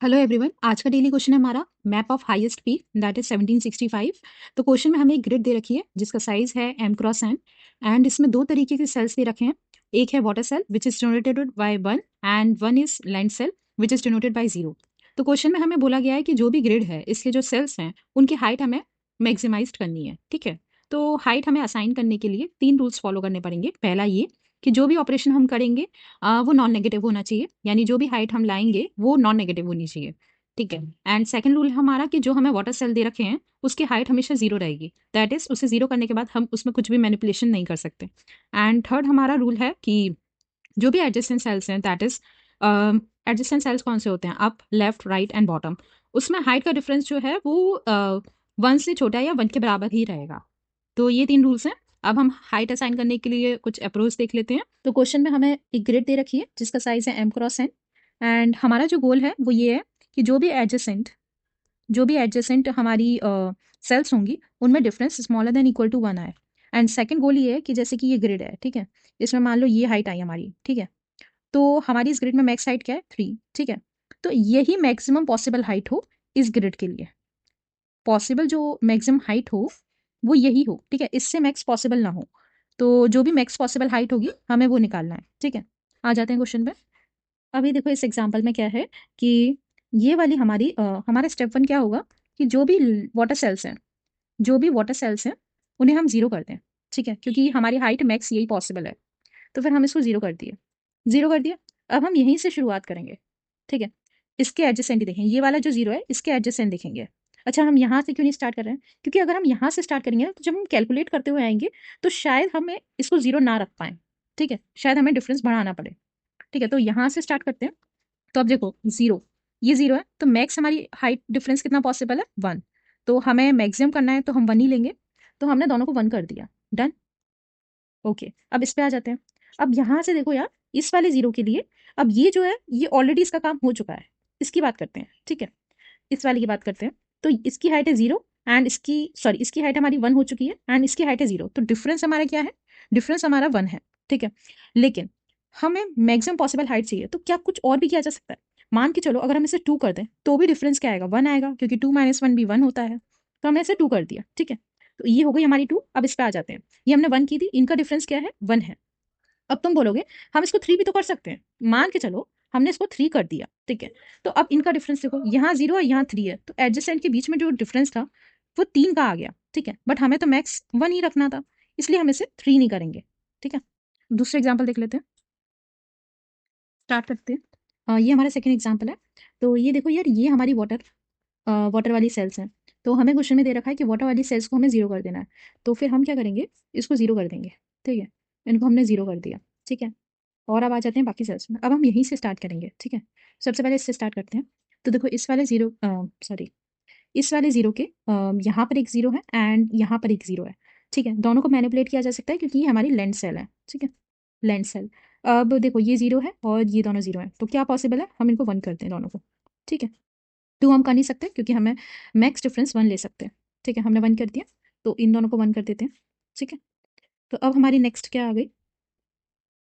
Hello everyone. आज का daily question है हमारा map of highest peak that is 1765। तो क्वेश्चन में हमें एक ग्रिड दे रखी है जिसका साइज है m क्रॉस n एंड इसमें दो तरीके के सेल्स दे रखे हैं। एक है water cell which is denoted by 1 and one is land cell which is denoted by 0। तो क्वेश्चन में हमें बोला गया है कि जो भी ग्रिड है इसके जो सेल्स हैं उनकी हाइट हमें मैक्सिमाइज करनी है। ठीक है, तो हाइट हमें असाइन करने के लिए 3 रूल्स फॉलो करने पड़ेंगे। पहला ये कि जो भी ऑपरेशन हम करेंगे वो नॉन नेगेटिव होना चाहिए, यानी जो भी हाइट हम लाएंगे वो नॉन नेगेटिव होनी चाहिए। ठीक है, एंड सेकंड रूल हमारा कि जो हमें वाटर सेल दे रखे हैं उसकी हाइट हमेशा जीरो रहेगी, दैट इज उसे जीरो करने के बाद हम उसमें कुछ भी मैनिपुलेशन नहीं कर सकते। एंड थर्ड हमारा रूल है कि जो भी एडजेसेंट सेल्स हैं दैट इज एडजेसेंट सेल्स कौन से होते हैं, up left right and bottom, उसमें हाइट का डिफरेंस जो है वो 1 से छोटा या 1 के बराबर ही रहेगा। तो ये 3 रूल्स हैं। अब हम हाइट असाइन करने के लिए कुछ अप्रोच देख लेते हैं। तो क्वेश्चन में हमें एक ग्रिड दे रखी है जिसका साइज है m क्रॉस n एंड हमारा जो गोल है वो ये है कि जो भी एडजेसेंट हमारी सेल्स होंगी उनमें difference smaller than equal to 1 आए। एंड सेकंड गोल ये है कि जैसे कि ये ग्रिड है, ठीक है, इसमें मान लो ये हाइट आई हमारी, ठीक है, तो हमारी इस ग्रिड में मैक्स हाइट क्या है 3, ठीक है, तो यही मैक्सिमम पॉसिबल हाइट हो इस ग्रिड के लिए। पॉसिबल जो मैक्सिमम हाइट हो वो यही हो, ठीक है, इससे मैक्स पॉसिबल ना हो। तो जो भी मैक्स पॉसिबल हाइट होगी हमें वो निकालना है। ठीक है, आ जाते हैं क्वेश्चन पे। अभी देखो इस एग्जाम्पल में क्या है कि ये वाली हमारा स्टेप 1 क्या होगा कि जो भी वाटर सेल्स हैं उन्हें हम जीरो कर दें। ठीक है, क्योंकि हमारी हाइट मैक्स यही पॉसिबल है, तो फिर हम इसको जीरो कर दिया। अब हम यहीं से शुरुआत करेंगे। ठीक है, इसके एडजेसेंट ही देखें, ये वाला जो जीरो है इसके एडजेसेंट देखेंगे। अच्छा, हम यहाँ से क्यों नहीं स्टार्ट कर रहे हैं, क्योंकि अगर हम यहाँ से स्टार्ट करेंगे ना तो जब हम कैलकुलेट करते हुए आएंगे तो शायद हमें इसको जीरो ना रख पाए। ठीक है, शायद हमें डिफरेंस बढ़ाना पड़े। ठीक है, तो यहाँ से स्टार्ट करते हैं। तो अब देखो जीरो, ये जीरो है तो मैक्स हमारी हाइट डिफरेंस कितना पॉसिबल है 1, तो हमें मैक्सिमम करना है तो हम 1 ही लेंगे। तो हमने दोनों को 1 कर दिया, डन। ओके, अब इस पे आ जाते हैं। अब यहाँ से देखो यार, इस वाले जीरो के लिए अब ये जो है ये ऑलरेडी इसका काम हो चुका है, इसकी बात करते हैं। ठीक है, इस वाले की बात करते हैं। तो इसकी हाइट है 0 एंड इसकी हाइट हमारी 1 हो चुकी है एंड इसकी हाइट है 0, तो डिफरेंस हमारा क्या है, डिफरेंस हमारा 1 है। ठीक है, लेकिन हमें मैक्सिमम पॉसिबल हाइट चाहिए, तो क्या कुछ और भी किया जा सकता है। मान के चलो अगर हम इसे 2 कर दें तो भी डिफरेंस क्या आएगा, 1 आएगा, क्योंकि 2 - 1 भी 1 होता है। तो हमने इसे 2 कर दिया। ठीक है, तो ये हो गई हमारी 2। अब इस पे आ जाते हैं। ये हमने 1 की थी, इनका डिफरेंस क्या है 1 है। अब तुम बोलोगे हम इसको 3 भी तो कर सकते हैं। मान के चलो हमने इसको 3 कर दिया। ठीक है, तो अब इनका डिफरेंस देखो, यहाँ 0 है यहाँ 3 है, तो एडजेसेंट के बीच में जो डिफरेंस था वो 3 का आ गया। ठीक है, बट हमें तो मैक्स 1 ही रखना था, इसलिए हम इसे 3 नहीं करेंगे। ठीक है, दूसरे एग्जाम्पल देख लेते हैं, स्टार्ट करते हैं। ये हमारा सेकेंड एग्जाम्पल है। तो ये देखो यार, ये हमारी वाटर वाली सेल्स हैं। तो हमें क्वेश्चन में दे रखा है कि वाटर वाली सेल्स को हमें जीरो कर देना है। तो फिर हम क्या करेंगे, इसको जीरो कर देंगे। ठीक है, इनको हमने जीरो कर दिया। ठीक है, और अब आ जाते हैं बाकी सेल्स में। अब हम यहीं से स्टार्ट करेंगे। ठीक है, सबसे पहले इससे स्टार्ट करते हैं। तो देखो इस वाले जीरो के यहाँ पर एक जीरो है एंड यहाँ पर एक जीरो है। ठीक है, दोनों को मैनिपुलेट किया जा सकता है क्योंकि ये हमारी लेंथ सेल है। ठीक है, लेंथ सेल। अब देखो ये जीरो है और ये दोनों जीरो है, तो क्या पॉसिबल है, हम इनको 1 करते हैं दोनों को। ठीक है, 2 हम कर नहीं सकते क्योंकि हमें मैक्स डिफरेंस 1 ले सकते हैं। ठीक है, हमने 1 कर दिया, तो इन दोनों को 1 कर देते हैं। ठीक है, तो अब हमारी नेक्स्ट क्या आ गई,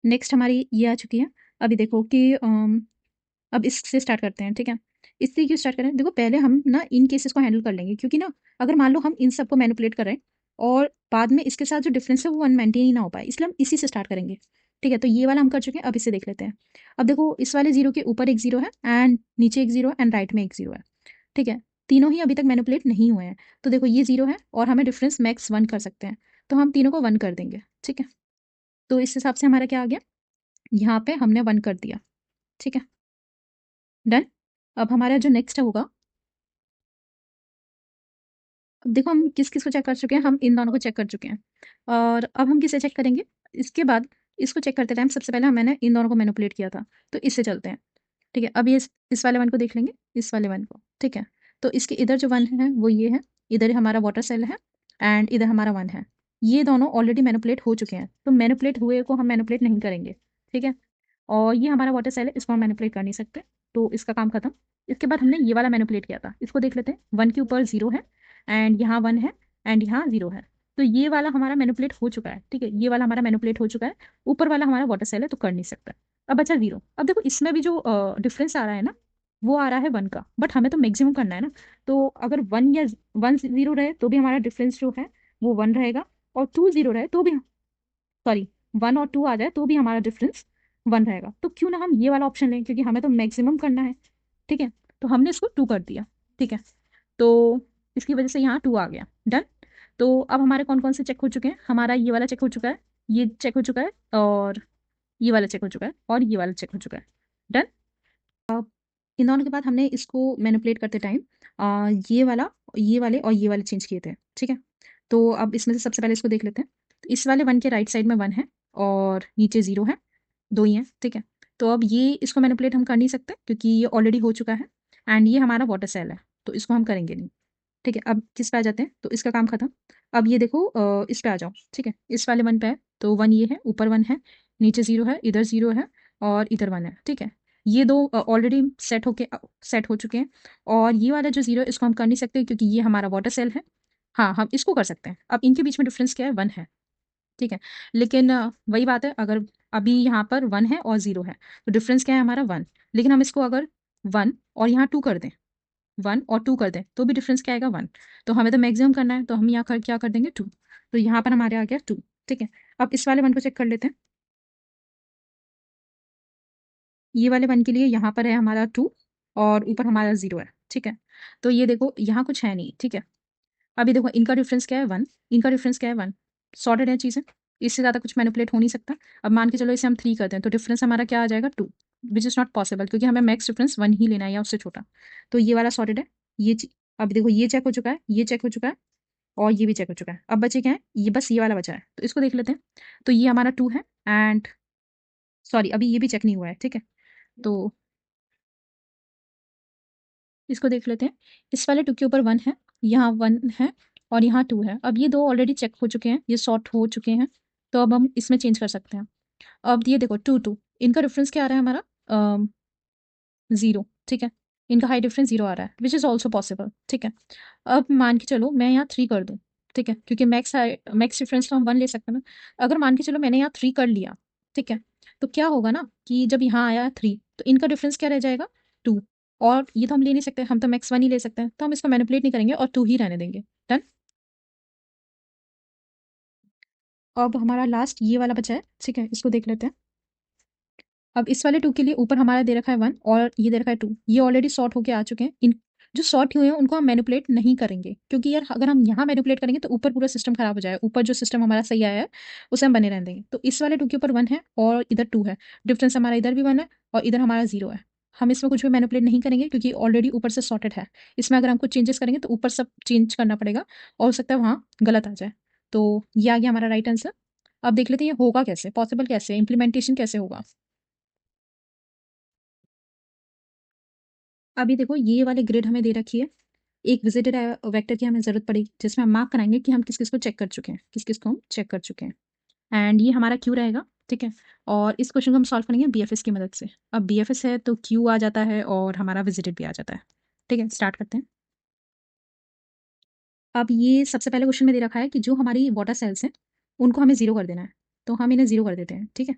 नेक्स्ट हमारी ये आ चुकी है। अभी देखो कि अब इससे स्टार्ट करते हैं। ठीक है, इससे क्यों स्टार्ट करें, देखो पहले हम ना इन केसेस को हैंडल कर लेंगे, क्योंकि ना अगर मान लो हम इन सबको मैनिपुलेट कर रहे हैं और बाद में इसके साथ जो डिफरेंस है वो 1 मेंटेन ही ना हो पाए, इसलिए हम इसी से स्टार्ट करेंगे। ठीक है, तो ये वाला हम कर चुके हैं, अब इसे देख लेते हैं। अब देखो इस वाले जीरो के ऊपर एक जीरो है एंड नीचे एक जीरो है एंड राइट में एक जीरो है। ठीक है, तीनों ही अभी तक मैनिपुलेट नहीं हुए हैं। तो देखो ये जीरो है और हमें डिफरेंस मैक्स 1 कर सकते हैं, तो हम तीनों को 1 कर देंगे। ठीक है, तो इस हिसाब से हमारा क्या आ गया, यहाँ पे हमने 1 कर दिया। ठीक है, डन। अब हमारा जो नेक्स्ट होगा, अब देखो हम किस किस को चेक कर चुके हैं, हम इन दोनों को चेक कर चुके हैं और अब हम किसे चेक करेंगे। इसके बाद इसको चेक करते टाइम सबसे पहले मैंने इन दोनों को मैनिपुलेट किया था, तो इससे चलते हैं। ठीक है, अब ये इस वाले 1 को देख लेंगे, इस वाले 1 को। ठीक है, तो इसके इधर जो 1 है वो ये है, इधर हमारा वाटर सेल है एंड इधर हमारा 1 है। ये दोनों ऑलरेडी मैनिपुलेट हो चुके हैं, तो मैनिपुलेट हुए को हम मैनिपुलेट नहीं करेंगे। ठीक है, और ये हमारा वाटर सेल है, इसको हम मैनिपुलेट कर नहीं सकते, तो इसका काम खत्म। इसके बाद हमने ये वाला मैनिपुलेट किया था, इसको देख लेते हैं। 1 के ऊपर 0 है एंड यहाँ 1 है एंड यहाँ 0 है, तो ये वाला हमारा मैनिपुलेट हो चुका है। ठीक है, ये वाला हमारा मैनिपुलेट हो चुका है, ऊपर वाला हमारा वाटर सेल है तो कर नहीं सकता। अब अच्छा 0, अब देखो इसमें भी जो डिफरेंस आ रहा है ना, वो आ रहा है 1 का, बट हमें तो मैक्सिमम करना है ना। तो अगर 1 या 1 0 रहे तो भी हमारा डिफरेंस जो है वो 1 रहेगा, और 2 0 रहे तो भी, सॉरी, 1 और 2 आ जाए तो भी हमारा डिफरेंस 1 रहेगा। तो क्यों ना हम ये वाला ऑप्शन लें, क्योंकि हमें तो मैक्सिमम करना है। ठीक है, तो हमने इसको 2 कर दिया। ठीक है, तो इसकी वजह से यहाँ 2 आ गया। डन। तो अब हमारे कौन कौन से चेक हो चुके हैं, हमारा ये वाला चेक हो चुका है, ये चेक हो चुका है, और ये वाला चेक हो चुका है, और ये वाला चेक हो चुका है। डन। इन दोनों के बाद हमने इसको मैनिपुलेट करते टाइम ये वाला, ये वाले और ये वाले चेंज किए थे। ठीक है, तो अब इसमें से सबसे पहले इसको देख लेते हैं। तो इस वाले 1 के राइट साइड में 1 है और नीचे 0 है, 2 ही हैं। ठीक है, तो अब ये इसको मैनिपुलेट हम कर नहीं सकते क्योंकि ये ऑलरेडी हो चुका है, एंड ये हमारा वाटर सेल है, तो इसको हम करेंगे नहीं। ठीक है, अब किस पे आ जाते हैं, तो इसका काम खत्म। अब ये देखो इस पे आ जाओ। ठीक है, इस वाले 1 पे है, तो 1 ये है, ऊपर 1 है, नीचे 0 है, इधर 0 है, और इधर 1 है। ठीक है, ये दो ऑलरेडी सेट हो चुके हैं, और ये वाला जो 0 है इसको हम कर नहीं सकते क्योंकि ये हमारा वाटर सेल है। हाँ, हम इसको कर सकते हैं। अब इनके बीच में डिफरेंस क्या है, 1 है। ठीक है, लेकिन वही बात है, अगर अभी यहाँ पर 1 है और 0 है तो डिफरेंस क्या है हमारा, 1। लेकिन हम इसको अगर 1 और यहाँ 2 कर दें, 1 और 2 कर दें तो भी डिफरेंस क्या आएगा, 1। तो हमें तो मैक्सिमम करना है, तो हम यहाँ क्या कर देंगे, 2। तो यहाँ पर हमारे आ गया 2। ठीक है, अब इस वाले 1 को चेक कर लेते हैं। ये वाले 1 के लिए यहाँ पर है हमारा 2, और ऊपर हमारा 0 है। ठीक है, तो ये देखो यहाँ कुछ है नहीं। ठीक है, अभी देखो इनका डिफरेंस क्या है, 1। इनका डिफरेंस क्या है, 1। सॉर्टेड है चीज़ें, इससे ज़्यादा कुछ मैनिपुलेट हो नहीं सकता। अब मान के चलो इसे हम 3 करते हैं तो डिफरेंस हमारा क्या आ जाएगा, 2, विच इज़ नॉट पॉसिबल क्योंकि हमें मैक्स डिफरेंस 1 ही लेना है या उससे छोटा। तो ये वाला सॉर्टेड है। अब देखो ये चेक हो चुका है, ये चेक हो चुका है, और ये भी चेक हो चुका है। अब बचे क्या है, ये बस ये वाला बचा है, तो इसको देख लेते हैं। तो ये हमारा 2 है, एंड सॉरी अभी ये भी चेक नहीं हुआ है। ठीक है, तो इसको देख लेते हैं। इस वाले 2 के ऊपर 1 है, यहाँ 1 है, और यहाँ 2 है। अब ये दो ऑलरेडी चेक हो चुके हैं, ये सॉर्ट हो चुके हैं, तो अब हम इसमें चेंज कर सकते हैं। अब ये देखो 2 2, इनका डिफरेंस क्या आ रहा है हमारा, 0। ठीक है, इनका हाई डिफरेंस 0 आ रहा है, विच इज़ ऑल्सो पॉसिबल। ठीक है, अब मान के चलो मैं यहाँ 3 कर दूँ। ठीक है, क्योंकि मैक्स डिफरेंस तो हम 1 ले सकते हैं ना। अगर मान के चलो मैंने यहाँ 3 कर लिया, ठीक है, तो क्या होगा ना कि जब यहाँ आया 3 तो इनका डिफरेंस क्या रह जाएगा, 2। और ये तो हम ले नहीं सकते, हम तो मैक्स 1 ही ले सकते हैं, तो हम इसको मैनिपुलेट नहीं करेंगे और 2 ही रहने देंगे। डन। अब हमारा लास्ट ये वाला बचा है। ठीक है, इसको देख लेते हैं। अब इस वाले 2 के लिए ऊपर हमारा दे रखा है 1 और ये दे रखा है 2, ये ऑलरेडी सॉर्ट होके आ चुके हैं। इन जो सॉर्ट हुए हैं उनको हम मैनिपुलेट नहीं करेंगे क्योंकि यार अगर हम यहाँ मैनिपुलेट करेंगे तो ऊपर पूरा सिस्टम खराब हो जाएगा। ऊपर जो सिस्टम हमारा सही आया है उसे हम बने रहने देंगे। तो इस वाले 2 के ऊपर 1 है और इधर 2 है, डिफरेंस हमारा इधर भी 1 है और इधर हमारा 0 है। हम इसमें कुछ भी मैनिपुलेट नहीं करेंगे क्योंकि ऑलरेडी ऊपर से सॉर्टेड है। इसमें अगर हम कुछ चेंजेस करेंगे तो ऊपर सब चेंज करना पड़ेगा और हो सकता है वहाँ गलत आ जाए। तो ये आ गया हमारा राइट आंसर। अब देख लेते हैं ये होगा कैसे, पॉसिबल कैसे, इंप्लीमेंटेशन कैसे होगा। अभी देखो ये वाले ग्रिड हमें दे रखी है, एक विजिटेड वेक्टर की हमें ज़रूरत पड़ेगी जिसमें हम मार्क कराएंगे कि हम किस किस को चेक कर चुके हैं, किस किस को हम चेक कर चुके हैं। एंड ये हमारा क्यू रहेगा। ठीक है, और इस क्वेश्चन को हम सॉल्व करेंगे बीएफएस की मदद से। अब बीएफएस है तो क्यू आ जाता है और हमारा विजिटेड भी आ जाता है। ठीक है, स्टार्ट करते हैं। अब ये सबसे पहले क्वेश्चन में दे रखा है कि जो हमारी वाटर सेल्स हैं उनको हमें 0 कर देना है, तो हम इन्हें 0 कर देते हैं। ठीक है,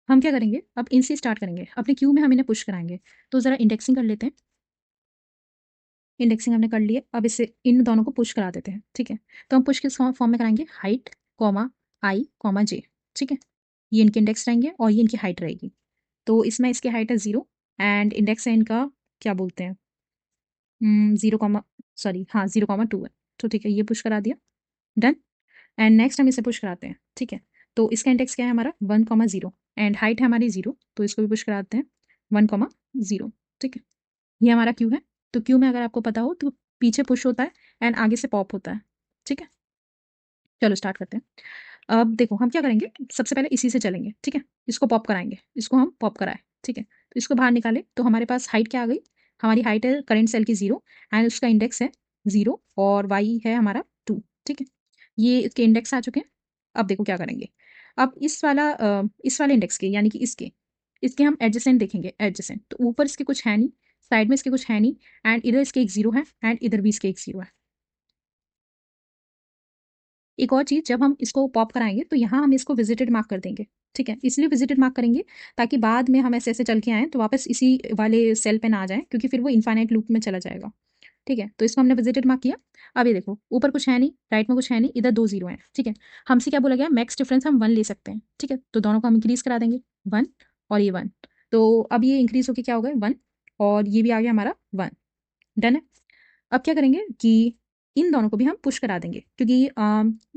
हम क्या करेंगे, अब इनसे स्टार्ट करेंगे, अपने क्यू में हम इन्हें पुश कराएंगे। तो ज़रा इंडेक्सिंग कर लेते हैं। इंडेक्सिंग हमने कर ली है, अब इससे इन दोनों को पुश करा देते हैं। ठीक है, तो हम पुश किस फॉर्म में कराएंगे, हाइट कॉमा आई कॉमा जे। ठीक है, ये इनके इंडेक्स रहेंगे और ये इनकी हाइट रहेगी। तो इसमें इसकी हाइट है 0 एंड इंडेक्स है इनका, क्या बोलते हैं, 0 कॉमा, सॉरी हाँ 0,2 है। तो ठीक है, ये पुश करा दिया। डन। एंड नेक्स्ट हम इसे पुश कराते हैं। ठीक है, तो इसका इंडेक्स क्या है हमारा 1,0 एंड हाइट है हमारी 0, तो इसको भी पुश कराते हैं 1,0। ठीक है, ये हमारा क्यू है। तो क्यू में अगर आपको पता हो तो पीछे पुश होता है एंड आगे से पॉप होता है। ठीक है, चलो स्टार्ट करते हैं। अब देखो हम क्या करेंगे, सबसे पहले इसी से चलेंगे। ठीक है, इसको पॉप कराएंगे, इसको हम पॉप कराए। ठीक है, तो इसको बाहर निकाले तो हमारे पास हाइट क्या आ गई, हमारी हाइट है करंट सेल की 0 एंड उसका इंडेक्स है 0 और वाई है हमारा 2। ठीक है, ये इसके इंडेक्स आ चुके हैं। अब देखो क्या करेंगे, अब इस वाले इंडेक्स के यानी कि इसके हम एडजेसेंट देखेंगे। एडजेसेंट तो ऊपर इसके कुछ है नहीं, साइड में इसके कुछ है नहीं, एंड इधर इसके एक 0 है एंड इधर भी इसके एक 0 है। एक और चीज़, जब हम इसको पॉप कराएंगे तो यहाँ हम इसको विजिटेड मार्क कर देंगे। ठीक है, इसलिए विजिटेड मार्क करेंगे ताकि बाद में हम ऐसे ऐसे चल के आएँ तो वापस इसी वाले सेल पे ना आ जाएँ, क्योंकि फिर वो इनफाइनाइट लूप में चला जाएगा। ठीक है, तो इसको हमने विजिटेड मार्क किया। अब ये देखो ऊपर कुछ है नहीं, राइट में कुछ है नहीं, इधर 2 0 हैं। ठीक है, हमसे क्या बोला गया, मैक्स डिफरेंस हम 1 ले सकते हैं। ठीक है, तो दोनों को हम इंक्रीज करा देंगे, 1 और ये 1। तो अब ये इंक्रीज होके क्या हो गया 1, और ये भी आ गया हमारा 1। डन है। अब क्या करेंगे कि इन दोनों को भी हम पुश करा देंगे, क्योंकि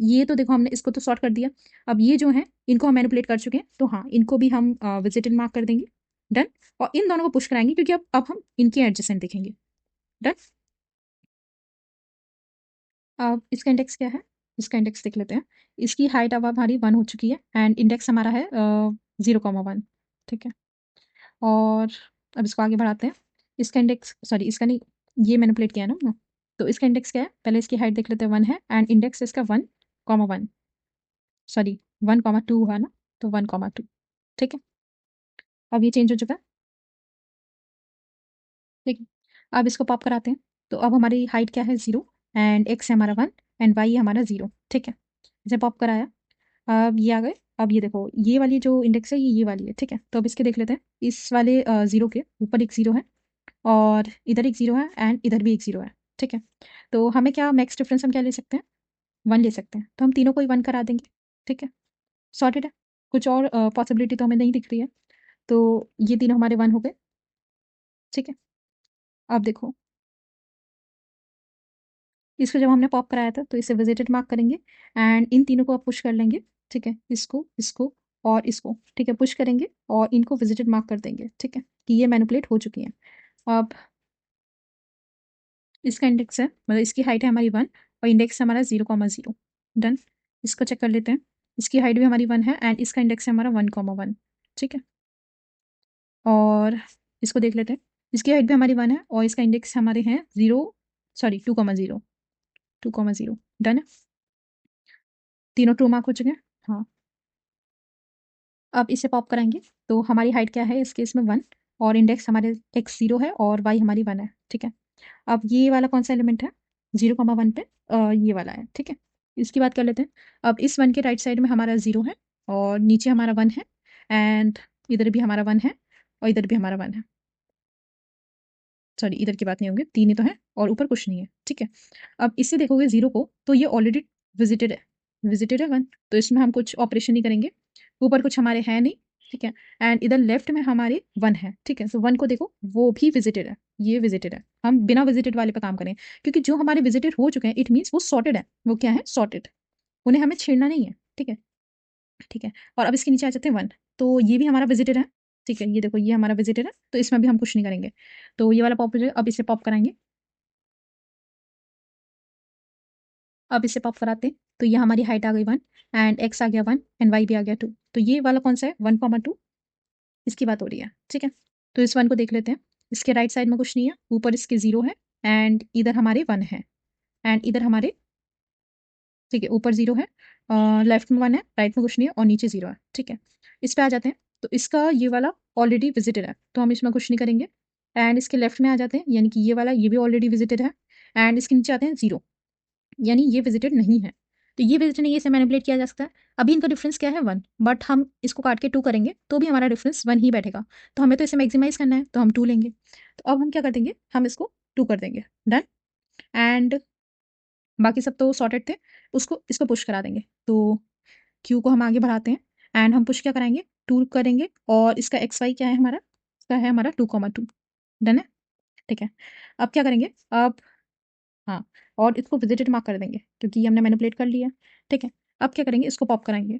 ये तो देखो हमने इसको तो सॉर्ट कर दिया। अब ये जो है इनको हम मैनिपुलेट कर चुके हैं, तो हाँ इनको भी हम विजिटेड मार्क कर देंगे। डन। और इन दोनों को पुश कराएंगे, क्योंकि अब हम इनके एडजेसेंट देखेंगे। डन। अब इसका इंडेक्स क्या है, इसका इंडेक्स देख लेते हैं। इसकी हाइट अब हमारी 1 हो चुकी है एंड इंडेक्स हमारा है 0,1। ठीक है, और अब इसको आगे बढ़ाते हैं। इसका इंडेक्स, सॉरी इसका नहीं, ये मैनिपुलेट किया है ना हमने। तो इसका इंडेक्स क्या है, पहले इसकी हाइट देख लेते हैं, 1 है एंड इंडेक्स इसका 1,1, सॉरी 1,2 है ना, तो 1,2। ठीक है, अब ये चेंज हो चुका है। ठीक है, अब इसको पॉप कराते हैं। तो अब हमारी हाइट क्या है, 0 एंड एक्स है हमारा 1 एंड वाई है हमारा 0। ठीक है, इसे पॉप कराया। अब ये आ गए। अब ये देखो ये वाली जो इंडेक्स है ये वाली है। ठीक है, तो अब इसके देख लेते हैं। इस वाले 0 के ऊपर एक 0 है और इधर एक 0 है एंड इधर भी एक 0 है। ठीक है, तो हमें क्या मैक्स डिफरेंस हम क्या ले सकते हैं, 1 ले सकते हैं। तो हम तीनों को ही 1 करा देंगे। ठीक है, सॉर्टेड है। कुछ और पॉसिबिलिटी तो हमें नहीं दिख रही है। तो ये तीनों हमारे 1 हो गए। ठीक है, अब देखो इसको जब हमने पॉप कराया था तो इसे विजिटेड मार्क करेंगे एंड इन तीनों को अब पुश कर लेंगे। ठीक है, इसको इसको और इसको। ठीक है, पुश करेंगे और इनको विजिटेड मार्क कर देंगे। ठीक है, कि ये मैनिपुलेट हो चुकी हैं। अब इसका इंडेक्स है, मतलब इसकी हाइट है हमारी 1 और इंडेक्स है हमारा 0,0। डन। इसको चेक कर लेते हैं। इसकी हाइट भी हमारी 1 है एंड इसका इंडेक्स है हमारा 1,1। ठीक है, और इसको देख लेते हैं। इसकी हाइट भी हमारी 1 है और इसका इंडेक्स हमारे हैं 0, सॉरी 2,0, 2,0। डन है, तीनों ट्रू मार्क हो चुके हैं। हाँ, अब इसे पॉप कराएंगे। तो हमारी हाइट क्या है इस केस में 1 और इंडेक्स हमारे x 0 है और y हमारी 1 है। ठीक है, अब ये वाला कौन सा एलिमेंट है, 0,1 पे ये वाला है। ठीक है, इसकी बात कर लेते हैं। अब इस 1 के राइट साइड में हमारा 0 है और नीचे हमारा 1 है एंड इधर भी हमारा 1 है और इधर भी हमारा 1 है। सॉरी इधर की बात नहीं होगी, 3 ही तो है और ऊपर कुछ नहीं है। ठीक है, अब इससे देखोगे 0 को तो ये ऑलरेडी विजिटेड है, विजिटेड है 1, तो इसमें हम कुछ ऑपरेशन नहीं करेंगे। ऊपर कुछ हमारे है नहीं। ठीक है, एंड इधर लेफ्ट में हमारे 1 है। ठीक है, तो 1 को देखो वो भी विजिटेड है, ये विजिटेड है। हम बिना विजिटेड वाले पे काम करें, क्योंकि जो हमारे विजिटेड हो चुके हैं इट मीन्स वो सॉर्टेड है। वो क्या है, सॉर्टेड, उन्हें हमें छेड़ना नहीं है। ठीक है, ठीक है, और अब इसके नीचे आ जाते हैं 1। तो ये भी हमारा विजिटेड है। ठीक है, ये देखो ये हमारा विजिटेड है, तो इसमें भी हम कुछ नहीं करेंगे। तो ये वाला पॉप हो जाएगा। अब इसे पॉप कराएंगे। अब इसे पॉप कराते हैं। तो ये हमारी हाइट आ गई 1 एंड एक्स आ गया 1 एंड वाई भी आ गया 2। तो ये वाला कौन सा है, 1,2, इसकी बात हो रही है। ठीक है, तो इस 1 को देख लेते हैं। इसके राइट साइड में कुछ नहीं है, ऊपर इसके 0 है एंड इधर हमारे 1 है एंड इधर हमारे, ठीक है, ऊपर 0 है, लेफ्ट में 1 है, राइट में कुछ नहीं है और नीचे 0 है। ठीक है, इस पे आ जाते हैं। तो इसका ये वाला ऑलरेडी विजिटेड है, तो हम इसमें कुछ नहीं करेंगे। एंड इसके लेफ्ट में आ जाते हैं, यानी कि ये वाला ये भी ऑलरेडी विजिटेड है एंड इसके नीचे आते हैं 0, यानी ये विजिटेड नहीं है। तो ये विजिटेड नहीं है, इसे मैनिपुलेट किया जा सकता है। अभी इनका डिफरेंस क्या है, 1, बट हम इसको काट के 2 करेंगे तो भी हमारा डिफरेंस 1 ही बैठेगा। तो हमें तो इसे मैक्सिमाइज करना है, तो हम 2 लेंगे। तो अब हम क्या कर देंगे, हम इसको 2 कर देंगे। डन। एंड बाकी सब तो सॉर्टेड थे, उसको इसको पुश करा देंगे। तो क्यू को हम आगे बढ़ाते हैं एंड हम पुश क्या कराएंगे, 2 करेंगे और इसका एक्स वाई क्या है हमारा, इसका है हमारा 2,2। डन है। ठीक है, अब क्या करेंगे, अब हाँ, और इसको विजिटेड मार्क कर देंगे क्योंकि ये हमने मैनिपुलेट कर लिया। ठीक है, अब क्या करेंगे, इसको पॉप कराएंगे।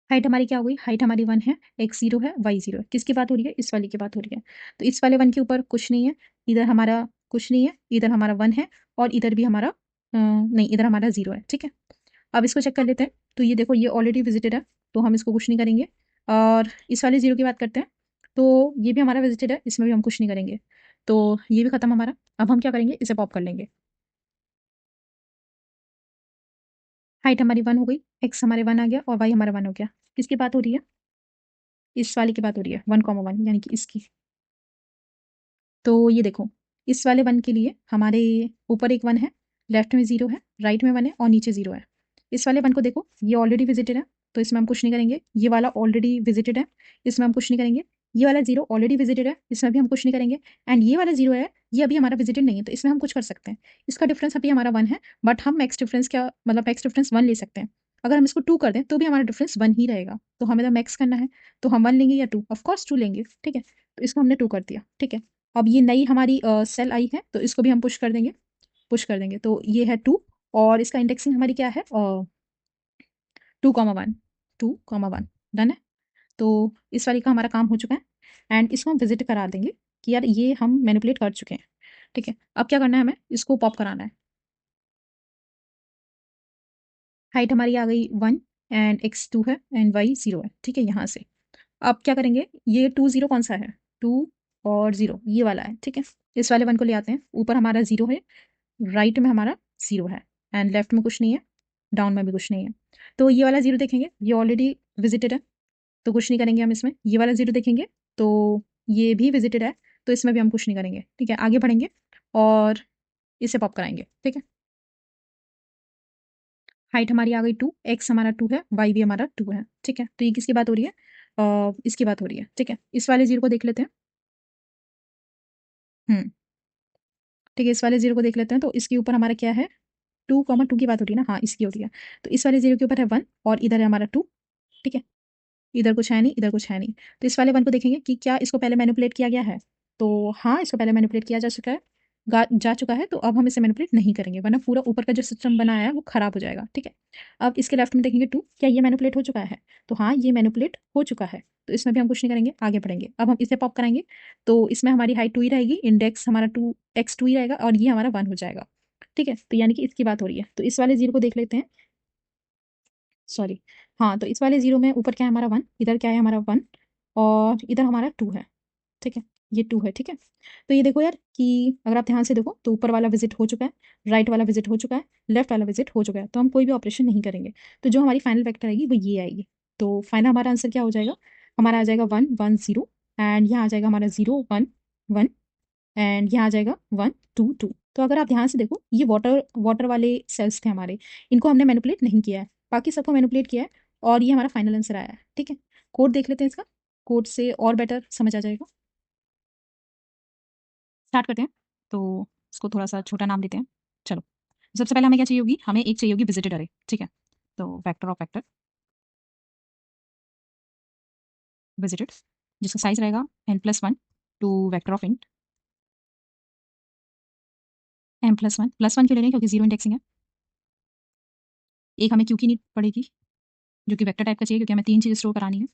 हाइट हमारी क्या हो गई, हाइट हमारी 1 है, एक्स 0 है, वाई 0 है। किसकी बात हो रही है, इस वाली की बात हो रही है। तो इस वाले 1 के ऊपर कुछ नहीं है, इधर हमारा कुछ नहीं है, इधर हमारा 1 है और इधर भी हमारा नहीं, इधर हमारा 0 है। ठीक है, अब इसको चेक कर लेते हैं। तो ये देखो ये ऑलरेडी विजिटेड है, तो हम इसको कुछ नहीं करेंगे। और इस वाले 0 की बात करते हैं। तो ये भी हमारा विजिटेड है, इसमें भी हम कुछ नहीं करेंगे। तो ये भी खत्म हमारा। अब हम क्या करेंगे, इसे पॉप कर लेंगे। हाइट हमारी 1 हो गई, एक्स हमारे 1 आ गया और वाई हमारा 1 हो गया। किसकी बात हो रही है, इस वाली की बात हो रही है, 1,1, यानी कि इसकी। तो ये देखो इस वाले 1 के लिए हमारे ऊपर एक 1 है, लेफ्ट में 0 है, राइट में 1 है और नीचे 0 है। इस वाले 1 को देखो ये ऑलरेडी विजिटेड है, तो इसमें हम कुछ नहीं करेंगे। ये वाला ऑलरेडी विजिटेड है, इसमें हम कुछ नहीं करेंगे। ये वाला 0 ऑलरेडी विजिटेड है, इसमें भी हम कुछ नहीं करेंगे। एंड ये वाला 0 है, ये अभी हमारा विजिटेड नहीं है, तो इसमें हम कुछ कर सकते हैं। इसका डिफरेंस अभी हमारा 1 है, बट हम मैक्स डिफरेंस क्या मतलब मैक्स डिफरेंस 1 ले सकते हैं। अगर हम इसको 2 कर दें तो भी हमारा डिफरेंस 1 ही रहेगा। तो हमें तो मैक्स करना है, तो हम 1 लेंगे या 2? ऑफ कोर्स 2 लेंगे, ठीक है। तो इसको हमने 2 कर दिया, ठीक है। अब ये नई हमारी सेल आई है, तो इसको भी हम पुश कर देंगे, पुश कर देंगे। तो ये है 2, और इसका इंडेक्सिंग हमारी क्या है, 2,1, 2,1 डन है। तो इस वाली का हमारा काम हो चुका है, एंड इसको हम विजिट करा देंगे कि यार ये हम मैनिपुलेट कर चुके हैं, ठीक है। अब क्या करना है, हमें इसको पॉप कराना है। हाइट हमारी आ गई 1, एंड x 2 है एंड y 0 है, ठीक है। यहाँ से अब क्या करेंगे, ये 2 0 कौन सा है, 2 और 0 ये वाला है, ठीक है। इस वाले 1 को ले आते हैं, ऊपर हमारा 0 है, राइट में हमारा 0 है, एंड लेफ्ट में कुछ नहीं है, डाउन में भी कुछ नहीं है। तो ये वाला 0 देखेंगे, ये ऑलरेडी विजिटेड है, तो कुछ नहीं करेंगे हम इसमें। ये वाला 0 देखेंगे तो ये भी विजिटेड है, तो इसमें भी हम कुछ नहीं करेंगे, ठीक है। आगे बढ़ेंगे और इसे पॉप कराएंगे, ठीक है। हाइट हमारी आ गई 2, एक्स हमारा 2 है, वाई भी हमारा 2 है, ठीक है। तो ये किसकी बात हो रही है, इसकी बात हो रही है, ठीक है। इस वाले 0 को देख लेते हैं। हम्म, ठीक है। इस वाले 0 को देख लेते हैं, तो इसके ऊपर हमारा क्या है, 2,2 की बात हो रही है ना, हाँ इसकी हो रही है। तो इस वाले 0 के ऊपर है 1, और इधर है हमारा 2, ठीक है। इधर कुछ है नहीं, इधर कुछ है नहीं। तो इस वाले 1 को देखेंगे कि क्या इसको पहले मैनिपुलेट किया गया है। तो हाँ, इसको पहले मैनिपुलेट किया जा चुका है, जा चुका है। तो अब हम इसे मैनिपुलेट नहीं करेंगे, वरना पूरा ऊपर का जो सिस्टम बनाया है वो खराब हो जाएगा, ठीक है। अब इसके लेफ्ट में देखेंगे 2, क्या ये मैनिपुलेट हो चुका है। तो हाँ, ये मैनिपुलेट हो चुका है, तो इसमें भी हम कुछ नहीं करेंगे, आगे बढ़ेंगे। अब हम इसे पॉप कराएंगे, तो इसमें हमारी हाइट 2 ही रहेगी, इंडेक्स हमारा 2 x 2 ही रहेगा, और ये हमारा 1 हो जाएगा, ठीक है। तो यानी कि इसकी बात हो रही है। तो इस वाले 0 को देख लेते हैं, सॉरी, हाँ। तो इस वाले 0 में ऊपर क्या है हमारा 1, इधर क्या है हमारा 1, और इधर हमारा 2 है, ठीक है। ये 2 है, ठीक है। तो ये देखो यार कि अगर आप ध्यान से देखो तो ऊपर वाला विजिट हो चुका है, राइट वाला विजिट हो चुका है, लेफ्ट वाला विजिट हो चुका है, तो हम कोई भी ऑपरेशन नहीं करेंगे। तो जो हमारी फाइनल वेक्टर आएगी वो ये आएगी। तो फाइनल हमारा आंसर क्या हो जाएगा, हमारा आ जाएगा 1 1 0, एंड यहाँ आ जाएगा हमारा 0 1 1, एंड यहाँ आ जाएगा 1 2 2। तो अगर आप ध्यान से देखो, ये वाटर वाटर वाले सेल्स थे हमारे, इनको हमने मैनिपुलेट नहीं किया है, बाकी सबको मैनिपुलेट किया है, और ये हमारा फाइनल आंसर आया है, ठीक है। कोड देख लेते हैं इसका, कोड से और बेटर समझ आ जाएगा। स्टार्ट करते हैं। तो इसको थोड़ा सा छोटा नाम देते हैं, चलो। सबसे पहले हमें क्या चाहिए होगी, हमें एक चाहिए होगी विजिटेड अरे, ठीक है। तो वेक्टर ऑफ वेक्टर विजिटेड, जिसका साइज रहेगा n+1 to vector of int m+1। +1 क्यों ले रहे हैं, क्योंकि 0 इंडेक्सिंग है। एक हमें क्यू की नीड पड़ेगी, जो कि वेक्टर टाइप का चाहिए, क्योंकि हमें 3 चीज़ें स्टोर करानी है।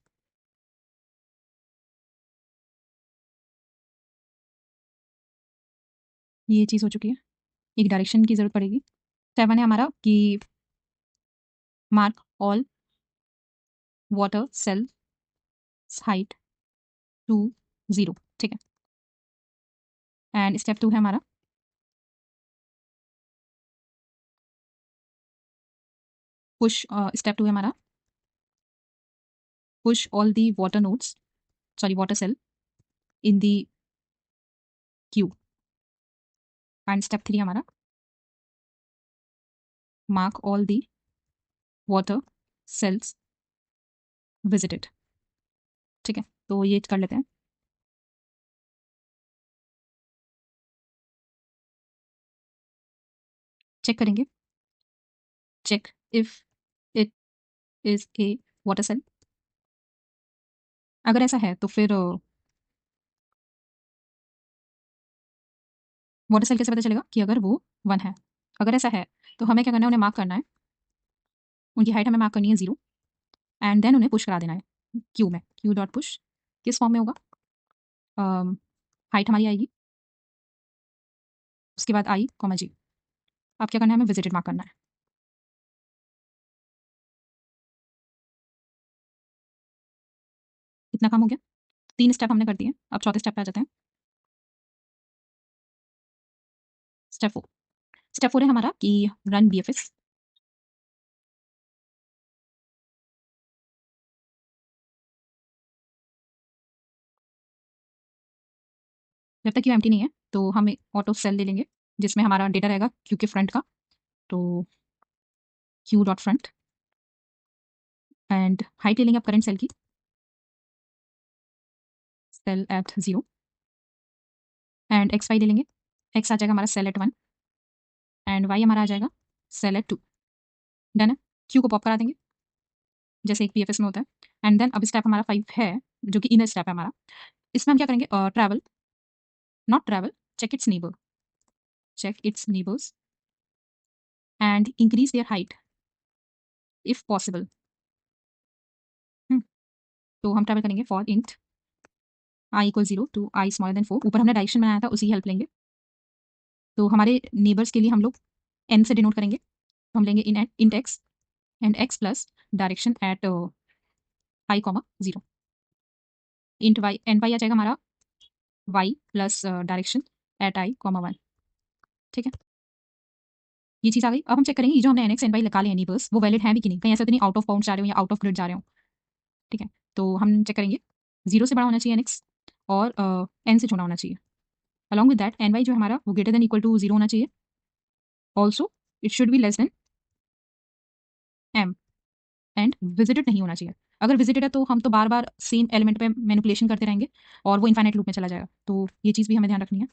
ये चीज़ हो चुकी है। एक डायरेक्शन की ज़रूरत पड़ेगी। 7 है हमारा कि mark all water cell height to 0, ठीक है। एंड स्टेप 2 है हमारा पुश, स्टेप 2 है हमारा push all the water nodes, sorry water cell in the queue. And step 3 हमारा mark all the water cells visited, ठीक है। तो ये कर लेते हैं। चेक करेंगे, check if it is a water cell. अगर ऐसा है तो फिर वाटर सेल कैसे पता चलेगा कि अगर वो 1 है। अगर ऐसा है तो हमें क्या करना है, उन्हें मार्क करना है, उनकी हाइट हमें मार्क करनी है 0, एंड देन उन्हें पुश करा देना है क्यू में। क्यू डॉट पुश किस फॉर्म में होगा, हाइट हमारी आएगी, उसके बाद आई कॉमा जी। अब क्या करना है, हमें विजिटेड मार्क करना है। इतना काम हो गया, 3 स्टेप हमने कर दिए। अब चौथे स्टेप पे आ जाते हैं। स्टेप 4, स्टेप 4 है हमारा कि रन BFS। जब तक क्यू एम्प्टी नहीं है तो हम ऑटो सेल ले लेंगे, जिसमें हमारा डेटा रहेगा क्यू के फ्रंट का। तो queue dot front and height ले लेंगे आप करंट सेल की, cell at 0, and X Y ले लेंगे, एक्स आ जाएगा हमारा सेल एट 1 एंड वाई हमारा आ जाएगा सेल एट 2। डन है। क्यू को पॉप करा देंगे जैसे एक पीएफएस में होता है। एंड देन अब स्टेप हमारा 5 है जो कि इनर स्टेप है हमारा। इसमें हम क्या करेंगे, travel, not travel, check its neighbour, check its neighbors and increase their height if possible। तो हम ट्रैवल करेंगे for int I equal 0 to I smaller than 4। ऊपर हमने डायरेक्शन बनाया था उसी हेल्प लेंगे। तो हमारे नेबर्स के लिए हम लोग एन से डिनोट करेंगे। हम लेंगे इन इंट X and X plus direction at I comma 0। इंट वाई एन वाई आ जाएगा हमारा Y plus direction at I comma 1। ठीक है, ये चीज़ आ गई। अब हम चेक करेंगे ये जो हमने एन एक्स एन वाई लगा लिए नेबर्स वो वैलिड है भी कि नहीं, कहीं ऐसा तो नहीं आउट ऑफ बाउंड जा रहे हो या आउट ऑफ ग्रिड जा रहे हो। ठीक है, तो हम चेक करेंगे 0 से बड़ा होना चाहिए एन एक्स और एन से छोटा होना चाहिए। Along with that N Y जो हमारा वो ग्रेटर देन इक्वल टू 0 होना चाहिए। Also it should be less than M and visited नहीं होना चाहिए। अगर विजिटेड है तो हम तो बार बार सेम एलिमेंट पे मैनिपुलेशन करते रहेंगे और वो इन्फाइनाइट लूप में चला जाएगा। तो ये चीज़ भी हमें ध्यान रखनी है।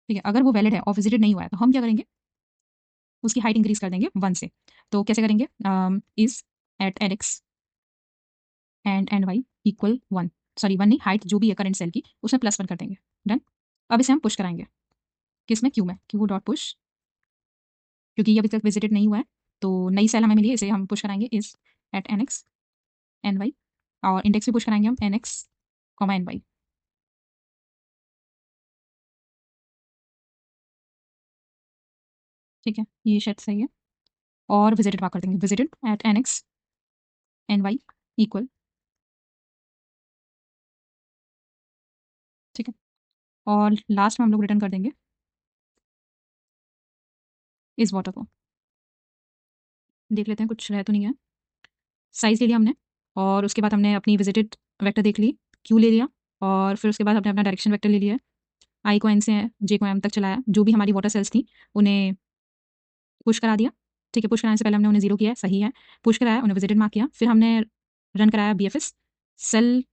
ठीक है, अगर वो वैलिड है और विजिटेड नहीं हुआ है तो हम क्या करेंगे, उसकी हाइट इंक्रीज कर देंगे 1 से। तो कैसे करेंगे, is at N X and N Y equal 1, sorry 1 नहीं, हाइट जो भी है करंट सेल की उसमें +1 कर देंगे। डन। अब इसे हम पुश कराएंगे किसमें, क्यू में, क्यू डॉट पुश, क्योंकि ये अभी तक विजिटेड नहीं हुआ है तो नई सेल हमें मिली है, इसे हम पुश कराएंगे is at N X N Y और इंडेक्स भी पुश कराएंगे हम N X comma N Y. ठीक है, ये शायद सही है। और विजिटेड मार्क कर देंगे, visited at N X N Y equal. ठीक है, और लास्ट में हम लोग रिटर्न कर देंगे इस वाटर को। देख लेते हैं कुछ रह तो नहीं है। साइज ले लिया हमने और उसके बाद हमने अपनी विजिटेड वेक्टर देख ली, क्यू ले लिया और फिर उसके बाद हमने अपना डायरेक्शन वेक्टर ले लिया, आई को एन से जे को एम तक चलाया, जो भी हमारी वाटर सेल्स थी उन्हें पुश करा दिया। ठीक है, पुश कराने से पहले हमने उन्हें 0 किया है, सही है, पुश कराया, उन्हें विजिटेड मार्क किया, फिर हमने रन कराया BFS, cell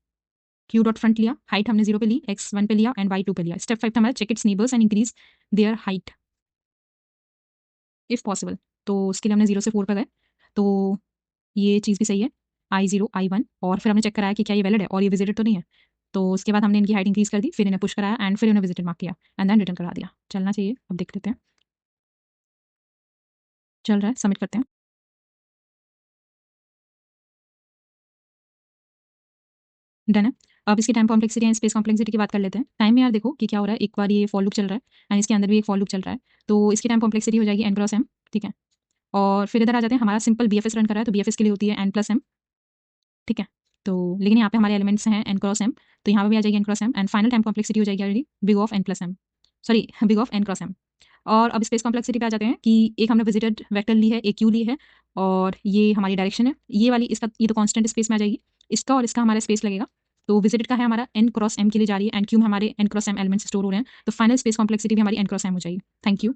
queue dot front लिया, हाइट हमने 0 पे ली, एक्स 1 पे लिया एंड वाई 2 पे लिया। स्टेप 5 था हमारा check its neighbours and increase their height if possible. तो उसके लिए हमने 0 से 4 पे गए, तो ये चीज़ भी सही है, आई 0 आई 1, और फिर हमने चेक कराया कि क्या ये वैलिड है और ये विजिटेड तो नहीं है। तो उसके बाद हमने इनकी हाइट इंक्रीज कर दी, फिर इन्हें पुश कराया एंड फिर इन्हें विजिटेड मार्क किया एंड देन रिटर्न करा दिया। चलना चाहिए, अब देख लेते हैं, चल रहा है, सबमिट करते हैं। डन है। अब इसकी time complexity and space complexity की बात कर लेते हैं। टाइम में यार देखो कि क्या हो रहा है, एक बार ये फॉर लूप चल रहा है एंड इसके अंदर भी एक फॉर लूप चल रहा है, तो इसकी टाइम कॉम्प्लेक्सिटी हो जाएगी एन क्रॉस एम। ठीक है, और फिर इधर आ जाते हैं, हमारा सिंपल बीएफएस रन कर रहा है तो बीएफएस के लिए होती है एन प्लस एम। ठीक है, तो लेकिन यहाँ पे हमारे एलिमेंट्स हैं एन क्रॉस एम, तो यहाँ पे भी आ जाएगी N cross M and final time complexity हो जाएगी already big of N plus M, sorry big of N cross M. और अब स्पेस कॉम्प्लेक्सिटी पे आ जाते हैं कि एक हमने विजिटेड वेक्टर ली है, एक क्यू ली है और ये हमारी डायरेक्शन है, ये वाली इसका ये तो कांस्टेंट स्पेस में आ जाएगी, इसका और इसका हमारा स्पेस लगेगा। तो विजिटेड का है हमारा एन क्रॉस एम के लिए जा रही है एंड क्यू में हमारे N cross M elements store हो रहे हैं, तो फाइनल स्पेस कॉम्प्लेक्सिटी भी हमारी एन क्रॉस एम हो जाएगी। Thank you.